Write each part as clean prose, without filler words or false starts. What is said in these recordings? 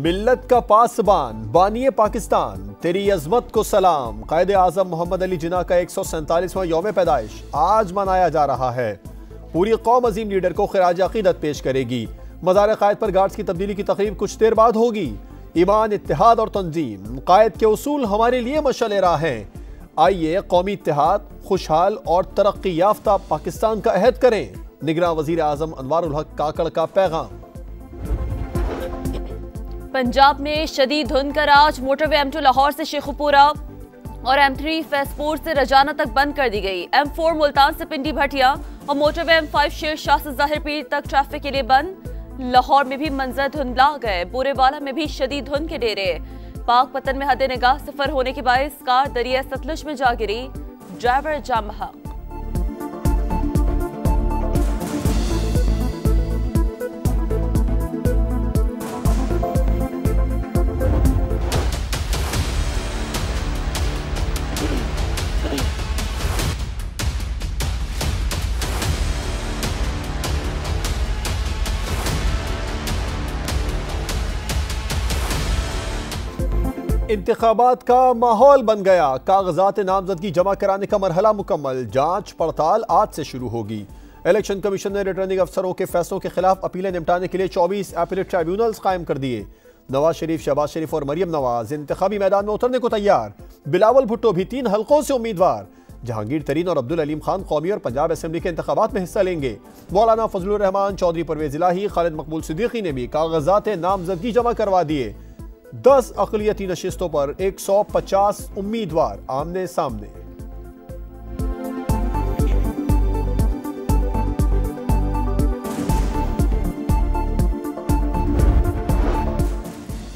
मिल्लत का पासबान बानिए पाकिस्तान, तेरी अजमत को सलाम। कायदे आजम मोहम्मद अली जिन्ना का 147वां यौम पैदाइश आज मनाया जा रहा है। पूरी कौम अजीम लीडर को खिराज अकीदत पेश करेगी। मज़ार कायद पर गार्ड्स की तब्दीली की तकरीब कुछ देर बाद होगी। ईमान, इत्तेहाद और तंजीम, कायद के उसूल हमारे लिए मशाल राह हैं। आइए कौमी इत्तेहाद, खुशहाल और तरक्की याफ्ता पाकिस्तान का अहद करें। निगरान वजीर आजम अनवारुल हक काकड़ का पैगाम। पंजाब में शदीद धुंध का राज। मोटरवे M2 लाहौर से शेखुपुरा और M3 फैसपुर से रजाना तक बंद कर दी गई। M4 मुल्तान से पिंडी भटिया और मोटरवे M5 शेर शाह से ज़ाहिर पीर तक ट्रैफिक के लिए बंद। लाहौर में भी मंजर धुंधला गए। बोरेवाला में भी शदीद धुंध के डेरे। पाक पतन में हद निगाह सफर होने के बायस कार दरिया सतलुज में जा गिरी। ड्राइवर जाम बहक। इंतखाबात का माहौल बन गया। कागजात नामजदगी जमा कराने का मरहला मुकम्मल। जांच पड़ताल आज से शुरू होगी। इलेक्शन कमीशन ने रिटर्निंग अफसरों के फैसलों के खिलाफ अपीलें निपटाने के लिए 24 अपीलेट ट्राइब्यूनल्स कायम कर दिए। नवाज शरीफ, शहबाज शरीफ और मरियम नवाज इंतखाबी मैदान में उतरने को तैयार। बिलावल भुट्टो भी 3 हलकों से उम्मीदवार। जहांगीर तरीन और अब्दुल अलीम खान कौमी और पंजाब असेंबली के इंतखाबात में हिस्सा लेंगे। मौलाना फजलुर रहमान, चौधरी परवेज इलाही, खालिद मकबूल सिद्दीकी ने भी कागजात नामजदगी जमा करवा दिए। 10 अक़लियती नशिस्तों पर 150 उम्मीदवार आमने सामने।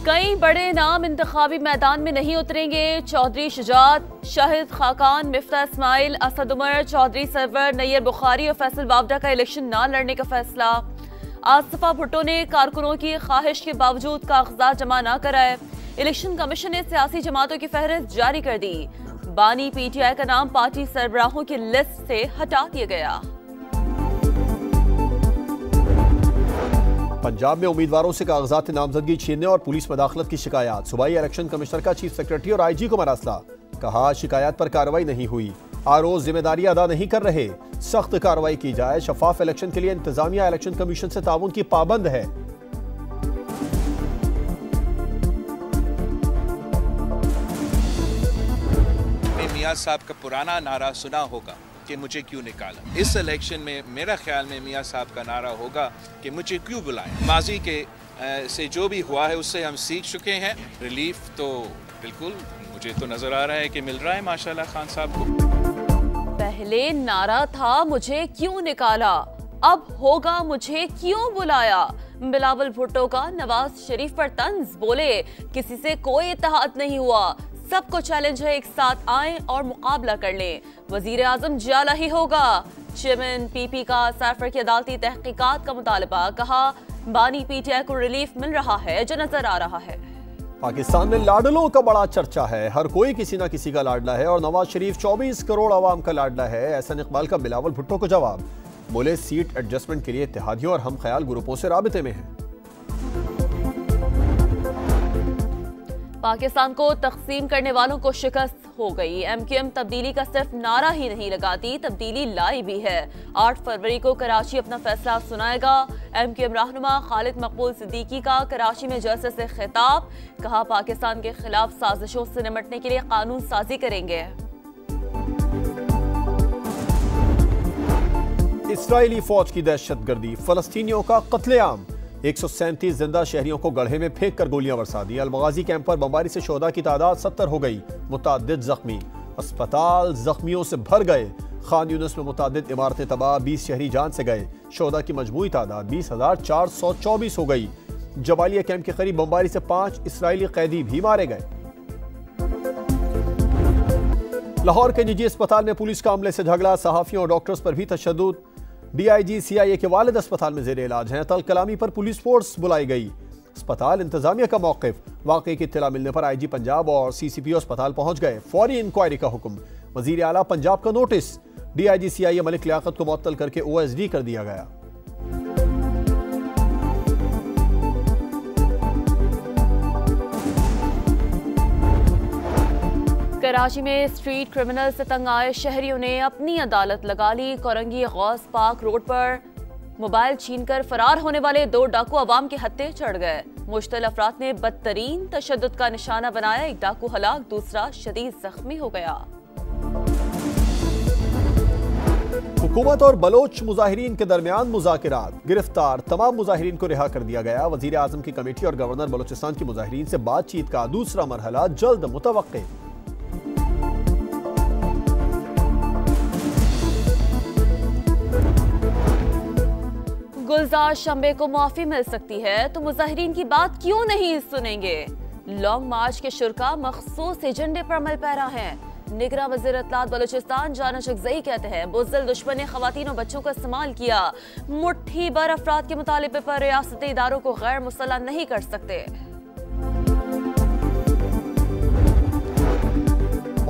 कई बड़े नाम इंतखाबी मैदान में नहीं उतरेंगे। चौधरी शुजात, शाहिद खाकान, मिफ्ता इस्माइल, असद उमर, चौधरी सरवर, नैयर बुखारी और फैसल वावडा का इलेक्शन न लड़ने का फैसला। आसफा भुट्टो ने कारकुनों की ख्वाहिश के बावजूद कागजात जमा न कराए। इलेक्शन कमीशन ने सियासी जमातों की फहरिस्त जारी कर दी। बानी PTI का नाम पार्टी सरबराहों की लिस्ट से हटा दिया गया। पंजाब में उम्मीदवारों से कागजात नामजदगी छीनने और पुलिस मदाखलत की शिकायत। सूबाई इलेक्शन कमिश्नर का चीफ सेक्रेटरी और IG को मरासला। कहा शिकायत पर कार्रवाई नहीं हुई। ROs जिम्मेदारी अदा नहीं कर रहे। सख्त कार्रवाई की जाए। शफाफ इलेक्शन के लिए इंतजामिया इलेक्शन कमीशन से ताउन की पाबंद है। मियां साहब का पुराना नारा सुना होगा कि मुझे क्यों निकाला। इस इलेक्शन में मेरा ख्याल में मियां साहब का नारा होगा कि मुझे क्यों बुलाया। माजी के से जो भी हुआ है उससे हम सीख चुके हैं। रिलीफ तो बिल्कुल मुझे तो नजर आ रहा है कि मिल रहा है माशाल्लाह खान साहब को। पहले नारा था मुझे क्यों निकाला, अब होगा मुझे क्यों बुलाया। बिलावल भुट्टो का नवाज शरीफ पर तंज। बोले किसी से कोई इत्तेहाद नहीं हुआ, सबको चैलेंज है, एक साथ आए और मुकाबला कर लें। वजीर आजम जाला ही होगा। चेयरमैन PP का साफर की अदालती तहकीकात का मुतालबा। कहा बानी PTI को रिलीफ मिल रहा है जो नजर आ रहा है। पाकिस्तान में लाडलों का बड़ा चर्चा है। हर कोई किसी ना किसी का लाडला है और नवाज शरीफ 24 करोड़ आवाम का लाडला है। एहसान इकबाल का बिलावल भुट्टो को जवाब। बोले सीट एडजस्टमेंट के लिए इत्तेहादियों और हम ख्याल ग्रुपों से राबिते में हैं। पाकिस्तान को तकसीम करने वालों को शिकस्त हो गई। MQM तब्दीली का सिर्फ नारा ही नहीं लगाती, तब्दीली लाई भी है। 8 फरवरी को कराची अपना फैसला सुनाएगा। MQM रहनुमा खालिद मकबूल सिद्दीकी का कराची में जलसे से खिताब। कहा पाकिस्तान के खिलाफ साजिशों से निपटने के लिए कानून साजी करेंगे। इस्राएली फौज की दहशतगर्दी, फलस्तीनियों का कत्लेआम। 137 जिंदा शहरियों को गड्ढे में फेंक कर गोलियां बरसा दी। अलमगाजी कैंप पर बमबारी से शोहदा की तादाद 70 हो गई। मुतअद्दिद जख्मी। अस्पताल जख्मियों से भर गए। खान यूनिस में मुतअद्दिद इमारतें तबाह। 20 शहरी जान से गए। शोहदा की मजमूई तादाद 20,424 हो गई। जबालिया कैंप के करीब बमबारी से 5 इसराइली कैदी भी मारे गए। लाहौर के निजी अस्पताल में पुलिस का अमले से झगड़ा। सहाफियों और डॉक्टर्स पर भी तशद्दुद। DIG CIA के वालिद अस्पताल में जेर इलाज हैं। तल कलामी पर पुलिस फोर्स बुलाई गई। अस्पताल इंतजामिया का मौक़िफ़। वाक़े की इत्तला मिलने पर IG पंजाब और CCPO अस्पताल पहुंच गए। फौरी इंक्वायरी का हुक्म। वज़ीर आला पंजाब का notice. DIG CIA Malik Liaquat को मुअत्तल करके OSD कर दिया गया। कराची में स्ट्रीट क्रिमिनल से तंग आए शहरियों ने अपनी अदालत लगा ली। कोरंगी गौस पार्क रोड पर मोबाइल छीनकर फरार होने वाले 2 डाकू अवाम के हत्थे चढ़ गए। मुश्तल अफराद ने बदतरीन तशद्दुद का निशाना बनाया। एक डाकू हलाक, दूसरा शदीद जख्मी हो गया। हुकूमत और बलोच मुजाहिरीन के दरमियान मुज़ाकिरात। गिरफ्तार तमाम मुजाहिरीन को रिहा कर दिया गया। वजीर आजम की कमेटी और गवर्नर बलोचिस्तान की मुजाहिरीन से बातचीत का दूसरा मरहला जल्द मुतवक्के। गुलजार शंबे को माफी मिल सकती है तो मुजाहिरीन की बात क्यों नहीं सुनेंगे। लॉन्ग मार्च के शुरा मखसूस एजेंडे पर अमल पैरा है। निगरां वज़ीर इत्तलात बलोचिस्तान जाना शख्ज़ई कहते हैं बुज़दिल दुश्मन ने ख़वातीन और बच्चों का इस्तेमाल किया। मुट्ठी भर अफराद के मुतालिबे पर रियासती इदारों को गैर मुसल्लह नहीं कर सकते।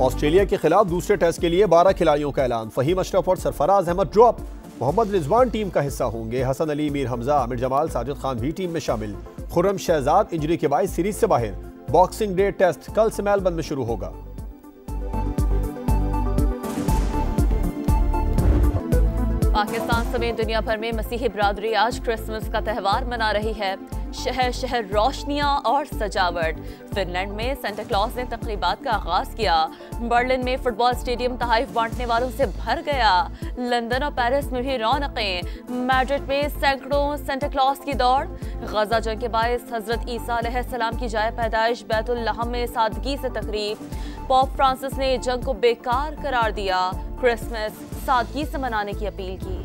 ऑस्ट्रेलिया के खिलाफ दूसरे टेस्ट के लिए 12 खिलाड़ियों का ऐलान। फहीम अशरफ और सरफराज अहमद ड्रॉप। मोहम्मद रिजवान टीम का हिस्सा होंगे। हसन अली, मीर हमजा, आमिर जमाल, साजिद खान भी टीम में शामिल। खुर्रम शहजाद इंजरी के बाद सीरीज से बाहर। बॉक्सिंग डे टेस्ट कल से मेलबर्न में शुरू होगा। पाकिस्तान समेत दुनिया भर में मसीही बरादरी आज क्रिसमस का त्यौहार मना रही है। शहर शहर रोशनियां और सजावट। फिनलैंड में सेंटा क्लॉज ने तकरीबात का आगाज किया। बर्लिन में फुटबॉल स्टेडियम तहाइफ बांटने वालों से भर गया। लंदन और पेरिस में भी रौनकें। मैड्रिड में सैकड़ों सेंटा क्लॉज की दौड़। गजा जंग के बायस हजरत ईसा अलैहिस्सलाम की जाए पैदाइश बैतुल लहम में सादगी से तकरीब। पोप फ्रांसिस ने जंग को बेकार करार दिया। क्रिसमस सादगी से मनाने की अपील की।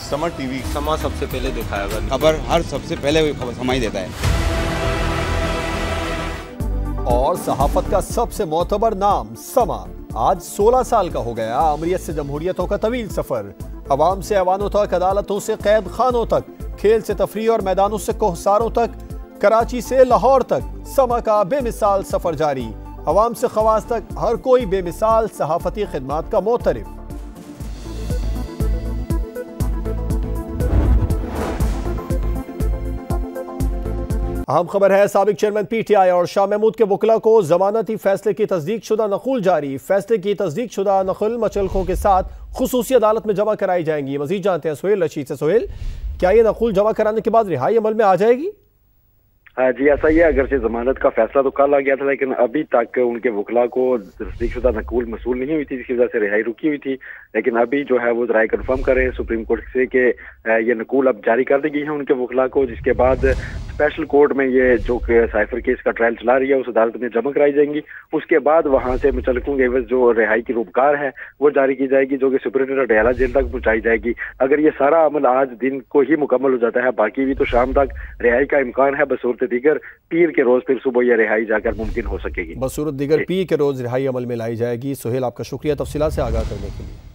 समा टीवी। समा सबसे पहले दिखाएगा खबर, हर सबसे पहले खबर समा ही देता है। और सहाफत का सबसे मोतबर नाम समा आज 16 साल का हो गया। अमरीत से जमहूरियतों का तवील सफर। अवाम से ऐवानों तक, अदालतों से कैद खानों तक, खेल से तफरीह और मैदानों से कोहसारों तक, कराची से लाहौर तक समा का बेमिसाल सफर जारी। अवाम से खवास तक हर कोई बेमिसाल सहाफती खिदमात का मोतरिफ। अहम खबर है, साबिक चेयरमैन पीटीआई और शाह महमूद के वकला को जमानती फैसले की तस्दीक शुदा नकुल जारी। फैसले की तस्दीक शुदा नकुल मचलखों के साथ खुसूसी अदालत में जमा कराई जाएंगी। मजीद जानते हैं सुहेल रशीद से। सुहेल, क्या ये नकुल जमा कराने के बाद रिहाई अमल में आ जाएगी? जी ऐसा ही है। अगरचे जमानत का फैसला तो कल आ गया था, लेकिन अभी तक उनके वकला को तस्दीकशुदा नकूल मसूल नहीं हुई थी, जिसकी वजह से रिहाई रुकी हुई थी। लेकिन अभी जो है वो राय कंफर्म कर रहे हैं सुप्रीम कोर्ट से कि ये नकूल अब जारी कर दी गई है उनके वकला को, जिसके बाद स्पेशल कोर्ट में ये जो साइफर केस का ट्रायल चला रही है उस अदालत में जमा कराई जाएंगी। उसके बाद वहां से मुतल्लिकों के एवज जो रिहाई की रूपकार है वो जारी की जाएगी, जो कि सुपरिटेंडेंट डयाला जेल तक पहुंचाई जाएगी। अगर ये सारा अमल आज दिन को ही मुकम्मल हो जाता है, बाकी भी तो शाम तक रिहाई का इम्कान है। बसूरत दीगर पीर के रोज फिर सुबह यह रिहाई जाकर मुमकिन हो सकेगी। बसूरत दीगर पीर के रोज रिहाई अमल में लाई जाएगी। सुहेल, आपका शुक्रिया तफसीलात से आगाह करने के लिए।